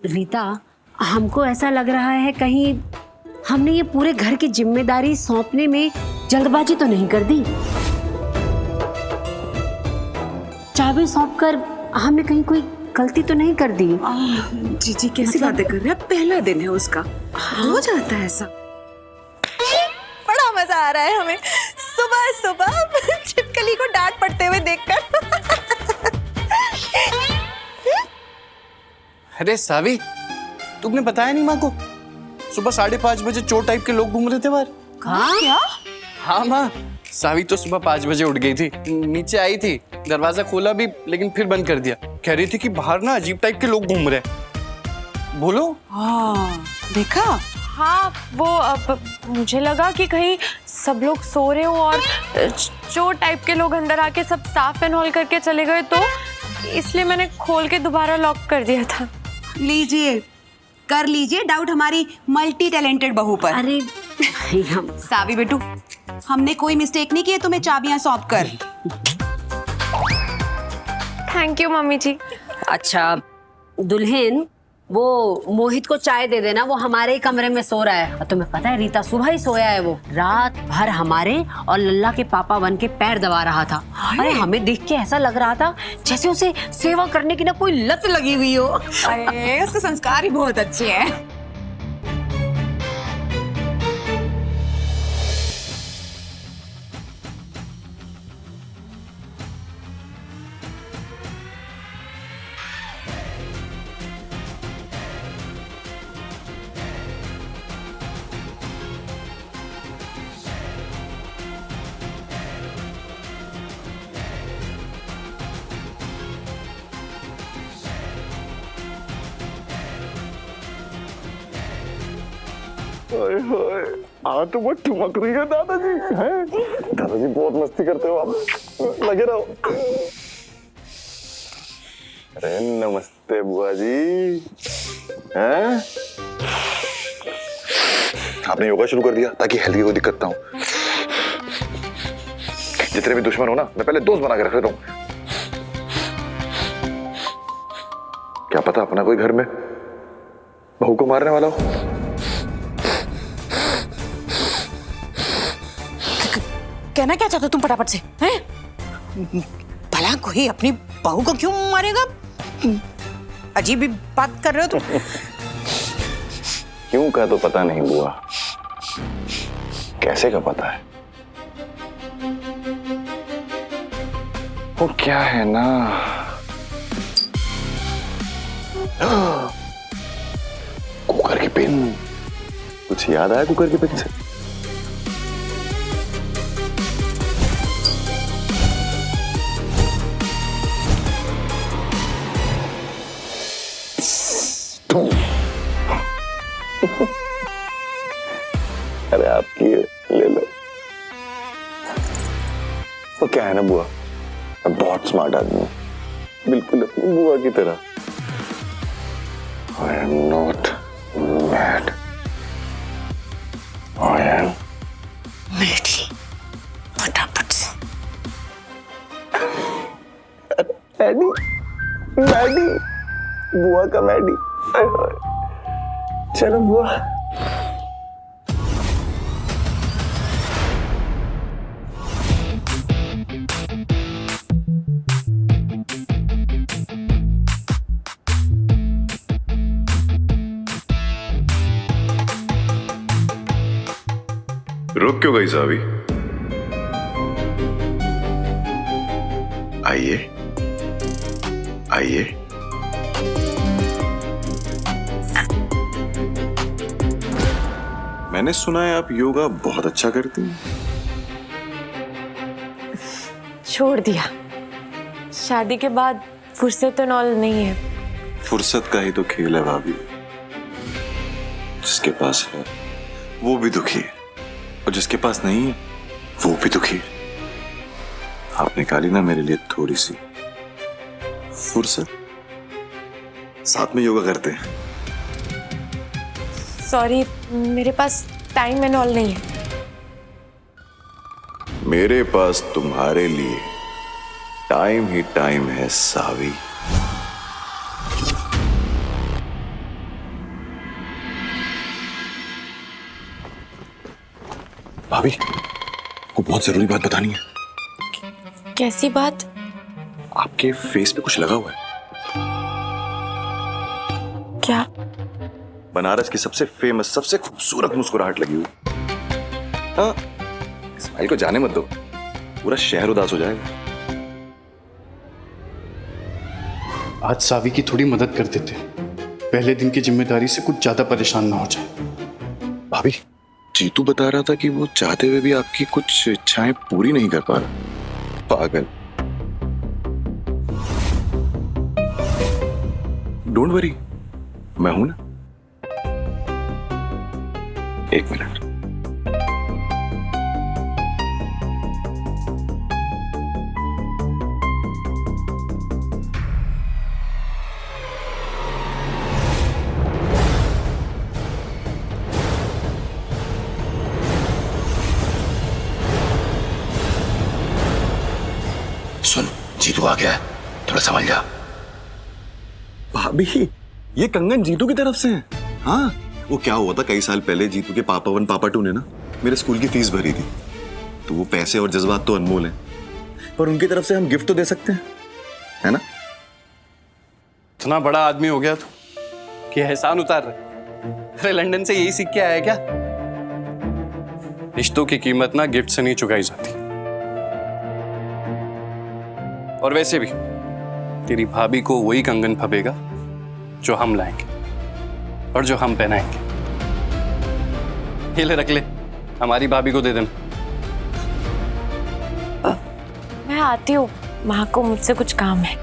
रीता, हमको ऐसा लग रहा है कहीं हमने ये पूरे घर की जिम्मेदारी सौंपने में जल्दबाजी तो नहीं कर दी। चाबी सौंपकर हमने कहीं कोई गलती तो नहीं कर दी। जीजी कैसी बातें कर रहे हैं, पहला दिन है उसका। हो जाता है ऐसा। बड़ा मजा आ रहा है हमें सुबह सुबह छिपकली को डांट पड़ते हुए देखकर। अरे सावी, तुमने बताया नहीं माँ को? सुबह 5:30 बजे चोर टाइप के लोग घूम रहे थे बाहर। क्या? हाँ माँ, सावी तो सुबह 5 बजे उठ गई थी, नीचे आई थी, दरवाजा खोला भी लेकिन फिर बंद कर दिया। कह रही थी कि बाहर ना अजीब टाइप के लोग घूम रहे हैं। बोलो। हाँ देखा। हाँ वो अब मुझे लगा कि कहीं सब लोग सो रहे हो और चोर टाइप के लोग अंदर आके सब साफ एंड ऑल करके चले गए, तो इसलिए मैंने खोल के दोबारा लॉक कर दिया था। लीजिए, कर लीजिए डाउट हमारी मल्टी टैलेंटेड बहू पर। अरे हम सावी बेटू, हमने कोई मिस्टेक नहीं की है तुम्हें चाबियां सौंप कर। थैंक यू मम्मी जी। अच्छा दुल्हन, वो मोहित को चाय दे देना, वो हमारे ही कमरे में सो रहा है। और तुम्हें पता है रीता, सुबह ही सोया है वो, रात भर हमारे और लल्ला के पापा बन के पैर दबा रहा था। अरे हमें देख के ऐसा लग रहा था जैसे उसे सेवा करने की ना कोई लत लगी हुई हो। अरे उसके संस्कार ही बहुत अच्छे हैं। हाँ तो वो ठुमक रही है दादाजी। हैं दादाजी बहुत मस्ती करते हो आप, लगे रहो। अरे नमस्ते बुआ जी। हैं आपने योगा शुरू कर दिया ताकि हेल्थ की कोई दिक्कत ना हो। जितने भी दुश्मन हो ना, मैं पहले दोस्त बना के रख लेता हूँ। क्या पता अपना कोई घर में बहू को मारने वाला हो। कहना क्या चाहते हो तुम फटाफट से? हैं? भला कोई अपनी बहू को क्यों मारेगा? अजीब ही बात कर रहे हो तुम। क्यों का तो पता नहीं बुआ, कैसे का पता है। वो क्या है ना, कुकर की पिन। कुछ याद आया कुकर की पिन से? अरे आपकी ले लो। वो क्या है ना बुआ, मैं बहुत स्मार्ट आदमी हूँ, बिल्कुल अपनी बुआ की तरह। I am not mad. I am मेरी फटाफट से। मैडी, मैडी, बुआ का मैडी। चलो बुआ। रुक क्यों गई सावी? आइए आइए। मैंने सुना है आप योगा बहुत अच्छा करती हैं। छोड़ दिया, शादी के बाद फुर्सत तो नॉल नहीं है। फुर्सत का ही तो खेल है भाभी। जिसके पास है वो भी दुखी है और जिसके पास नहीं है वो भी दुखी है। आप निकाली ना मेरे लिए थोड़ी सी फुर्सत, साथ में योगा करते हैं। सॉरी, मेरे पास टाइम एंड ऑल नहीं है। मेरे पास तुम्हारे लिए टाइम ही टाइम है सावी। भाभी को बहुत जरूरी बात बतानी है। कैसी बात? आपके फेस पे कुछ लगा हुआ है। क्या? बनारस की सबसे फेमस, सबसे खूबसूरत मुस्कुराहट लगी हुई। हाँ, स्माइल को जाने मत दो, पूरा शहर उदास हो जाएगा। आज सावी की थोड़ी मदद कर देते, पहले दिन की जिम्मेदारी से कुछ ज्यादा परेशान ना हो जाए। भाभी, जीतू बता रहा था कि वो चाहते हुए भी आपकी कुछ इच्छाएं पूरी नहीं कर पा रहा। पागल। डोंट वरी, मैं हूं ना। एक मिनट। सुन, जीतू आ गया है, थोड़ा समझ जा। भाभी, ये कंगन जीतू की तरफ से है। हाँ, वो क्या हुआ था कई साल पहले, जीतू के पापा 1 पापा 2 ने ना मेरे स्कूल की फीस भरी थी। तो वो पैसे और जज्बात तो अनमोल हैं, पर उनकी तरफ से हम गिफ्ट तो दे सकते हैं, है ना? इतना बड़ा आदमी हो गया तो कि एहसान उतार रहे। अरे लंदन से यही सीख के आया क्या? रिश्तों की कीमत ना गिफ्ट से नहीं चुकाई जाती। और वैसे भी तेरी भाभी को वही कंगन फबेगा जो हम लाएंगे और जो हम पहनाएंगे। ये ले, रख ले, हमारी भाभी को दे देना। मैं आती हूँ, माँ को मुझसे कुछ काम है।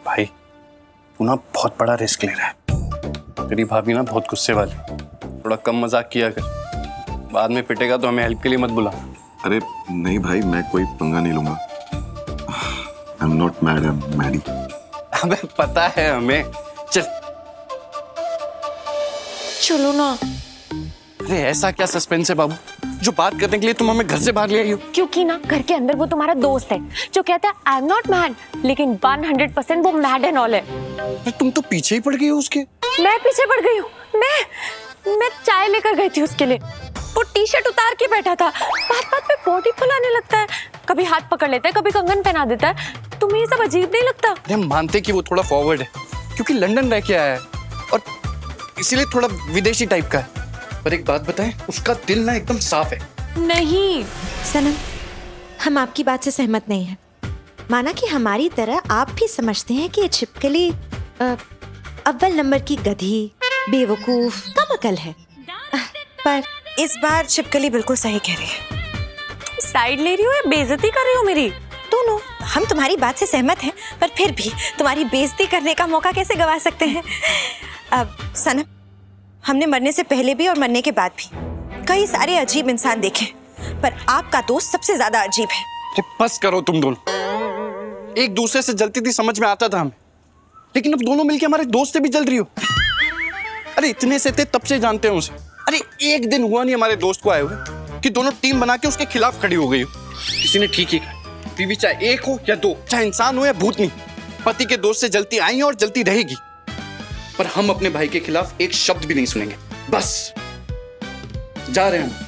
भाई, तू ना बहुत बड़ा रिस्क ले रहा है। तेरी भाभी ना बहुत गुस्से वाली, थोड़ा कम मजाक किया कर। बाद में पिटेगा तो हमें हेल्प के लिए मत बुला। अरे नहीं भाई, मैं कोई पंगा नहीं लूंगा। I am not mad, I am Maddy. अबे पता है हमें, चल। चलो ना। अरे ऐसा क्या सस्पेंस है बाबू, जो बात करने के लिए तुम हमें घर से बाहर ले आई हो? क्योंकि ना घर के अंदर वो तुम्हारा दोस्त है जो कहता है आई एम नॉट मैड, लेकिन 100% वो मैड एंड ऑल है। अरे तुम तो पीछे ही पड़ गई हो उसके। मैं पीछे पड़ गई हूँ? मैं चाय लेकर गई थी उसके लिए, वो टी शर्ट उतार के बैठा था, बात बात पे बॉडी फुलाने लगता है, कभी हाथ पकड़ लेता है, कभी कंगन पहना देता है। तुम्हें ये सब अजीब नहीं लगता? अरे हम मानते कि वो थोड़ा फॉरवर्ड है क्योंकि लंदन रह के आया है और इसीलिए थोड़ा विदेशी टाइप का है, पर एक बात बताएं, उसका दिल ना एकदम साफ है। नहीं सनम, हम आपकी बात से सहमत नहीं हैं। माना कि हमारी तरह आप भी समझते हैं कि ये छिपकली अव्वल नंबर की गधी, बेवकूफ, कम अकल है, पर इस बार छिपकली बिल्कुल सही कह रही है। साइड ले रही हो या बेइज्जती कर रही हो मेरी? दोनों। हम तुम्हारी बात से सहमत हैं, पर फिर भी तुम्हारी बेइज्जती करने का मौका कैसे गवा सकते हैं? अब सनम, हमने मरने से पहले भी और मरने के बाद भी कई सारे अजीब इंसान देखे, पर आपका दोस्त सबसे ज्यादा अजीब है। अरे बस करो तुम दोनों, एक दूसरे से जलती थी समझ में आता था हमें, लेकिन अब दोनों मिलके हमारे दोस्त से भी जल रही हो। अरे इतने से थे, तब से जानते हैं उसे। अरे एक दिन हुआ नहीं हमारे दोस्त को आए हुए कि दोनों टीम बना के उसके खिलाफ खड़ी हो गई हो। किसी ने ठीक ही कहा, बीवी चाहे एक हो या दो, चाहे इंसान हो या भूतनी, पति के दोस्त से जलती आई है और जलती रहेगी। पर हम अपने भाई के खिलाफ एक शब्द भी नहीं सुनेंगे। बस जा रहे हैं हम।